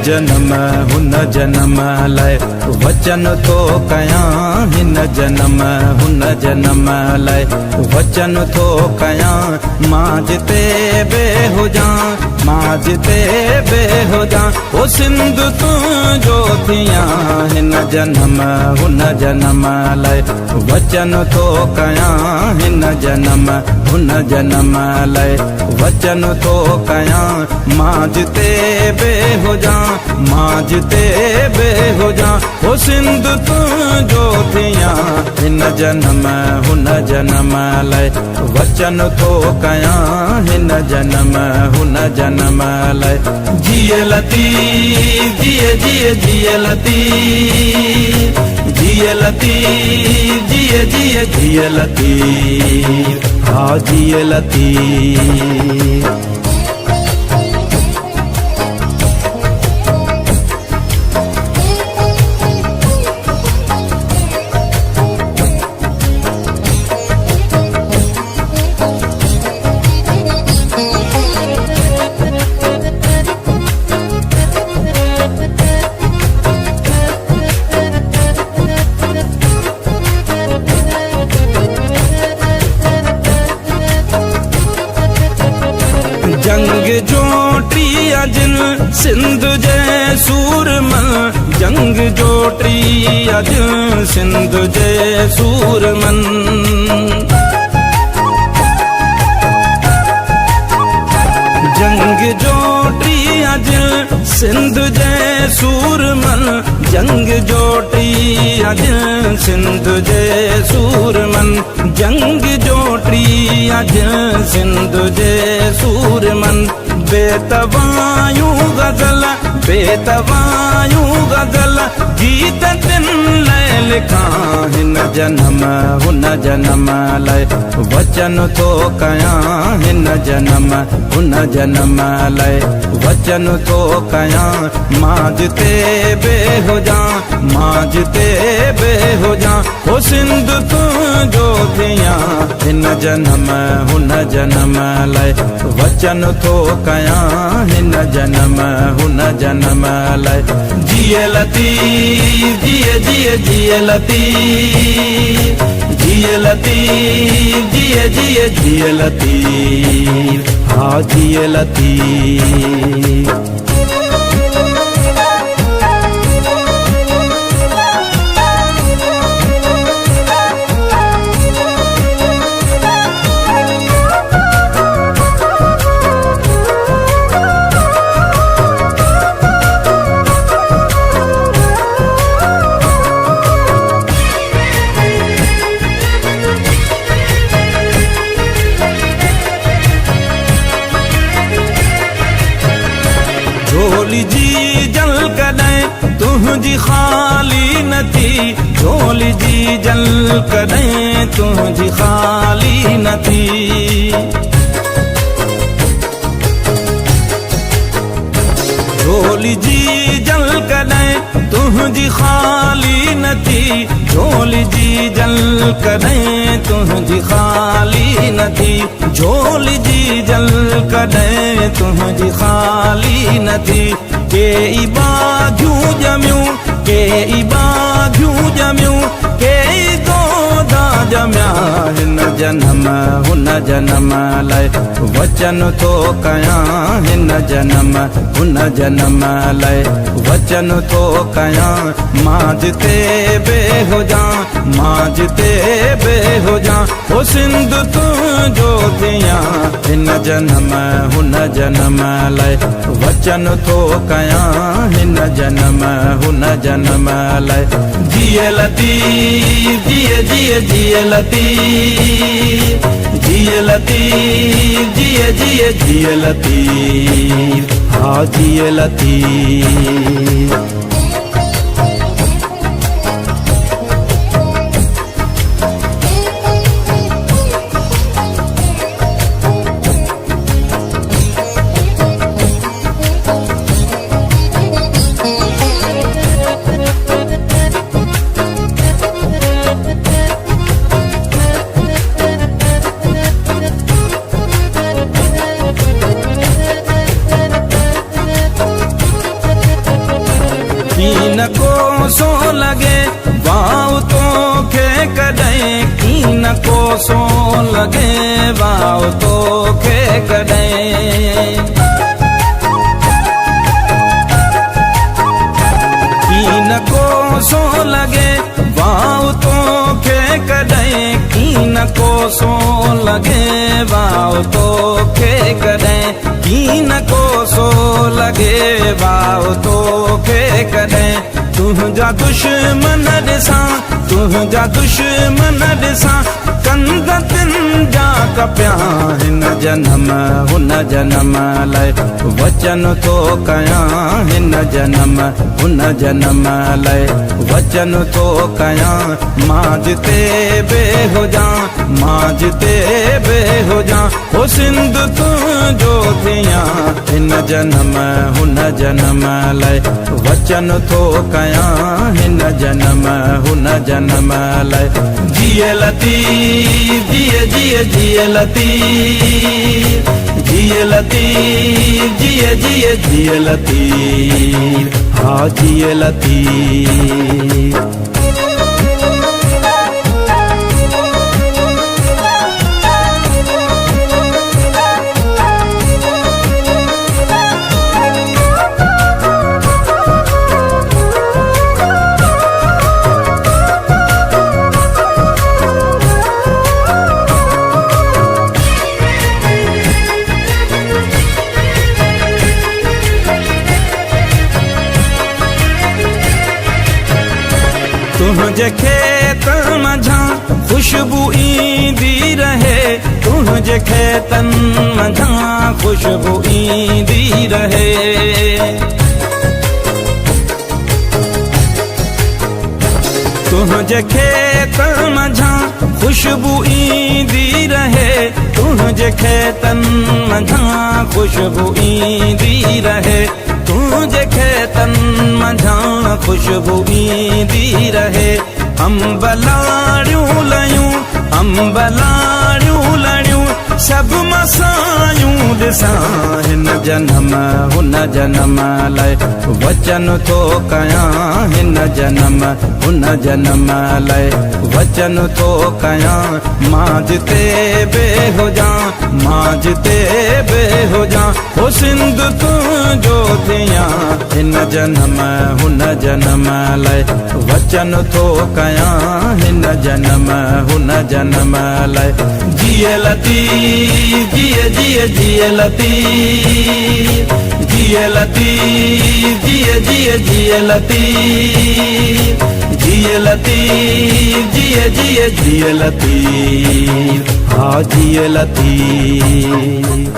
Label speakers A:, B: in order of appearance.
A: जन्म हुन जन्म लाइ वचन थो कयां, हिन जन्म हुन जन्म लाइ वचन थो कयां। मां जिते बे हुजां, मां जिते बे हुजां, ओ सिंध तुंहिंजो थियां। हिन जन्म हुन जन्म लाइ वचन थो कयां, हिन जन्म हुन जन्म लाइ वचन थो कयां। मां जिते बे हुजां, मां जिते बे हुजां, ओ सिंध तुंहिंजो थियां। हिन जन्म हुन जन्म लाइ वचन थो कयां, हिन जन्म हुन जन्म लाइ। जिए लती जिए जिए जिए लती, जिए लती जिए जिए जिए लती, हा जिए लती। जंग जोटी अजन सिंध जे सूरमन, जंग जोटी अजन सिंध जे सूरमन। जंग जोटी अजन सिंध जे सूरमन, जंग जोटी अजन सिंध जे सूरमन। जंग जोटी अजन सिंध जे सूरमन। बेतवायूं गज़ल, बेतवायूं गज़ल, गीत तिन लाइ लिखां। हिन जन्म हुन जन्म लाइ वचन थो कयां, हिन जन्म हुन जन्म लाइ वचन थो कयां। मां जिते बे हुजां, मां जिते बे हुजां, ओ सिंध तुंहिंजो थियां। हिन जन्म हुन जन्म लाइ वचन थो कयां, हिन जन्म हुन जन्म लाइ। जिए लती जिए जिए जिए लती, जिए लती जिए जिए जिए लती, हा जिए लती। झोली जी जल कॾहिं तुंहिंजी ख़ाली न थी, झोली जी जल कॾहिं तुंहिंजी ख़ाली न थी। झोली जी जल कॾहिं तुंहिंजी ख़ाली न थी, झोली जी जल कॾहिं तुंहिंजी ख़ाली न थी। झोली जी जल कॾहिं तुंहिंजी ख़ाली न थी। के ई बाधियूं ॼमियूं, के ई बाधियूं ॼमियूं, के ई गोदा ॼमिया। हिन जन्म हुन जन्म लाइ वचन थो कयां, हिन जन्म हुन जन्म लाइ वचन थो कयां। मां जिते बे हुजां, मां जिते बे हुजां, ओ सिंध तुंहिंजो थियां। हिन जन्म हुन जन्म लाइ वचन थो कयां, हिन जन्म हुन जन्म लाइ। जिए लती जिए जिए जिए लती, जिए लती जिए जिए जिए लती, हा जिए लती। न कोसो लगे वाओ तो खे कॾहिं की न कोसो लगे वाओ तो खे कॾहिं की न कोसो लगे वाओ तो खे कॾहिं की न कोसो लगे वाओ तो खे कॾहिं तुंहिंजा दुश्मन ॾिसां तुंहिंजा दुश्मन ॾिसां कंद तिन जा कपिया हिन जनम हुन जनम लाइ वचन थो कयां हिन जनम हुन जनम लाइ वचन थो कयां मां जिते बि हुजां मां जिते बि हुजां हो सिंध तुंहिंजो थियां हिन जनम हुन जनम लाइ वचन थो कयां हिन जनम हुन जनम लाइ जिए लतीफ़ जिए जिए जिए लतीफ़ जिए लतीफ़ जिए जिए जिए लतीफ़ हाँ जिए लतीफ़ तुंहिंजे खेतन मझां खुशबू ईंदी रहे तुंहिंजे खेतन मझां खुशबू ईंदी रहे तुंहिंजे खेतन मझां खुशबू ईंदी रहे तुंहिंजे खेतन मझां खुशबू ईंदी रहे तुंहिंजे खेतन मझां खुशबू ईंदी रहे अंब लाड़ियूं लयूं अंब लाड़ियूं लड़ियूं सभु मसायूं ॾिसां हिन जनम हुन जनम लाइ वचन थो कयां हिन जनम हुन जनम लाइ वचन थो कयां मां जिते बि हुजां मां जिते बि हुजां हो सिंध तुंहिंजो थियां हिन जनम हुन जनम लाइ वचन थो कयां हिन जनम हुन जनम लाइ जिए लतीफ़ जिए जिए जिए लतीफ़ जिए लतीफ़ जिए जिए जिए लतीफ़ जिए लतीफ़ जिए जिए जिए लतीफ़ हाँ जिए लतीफ़।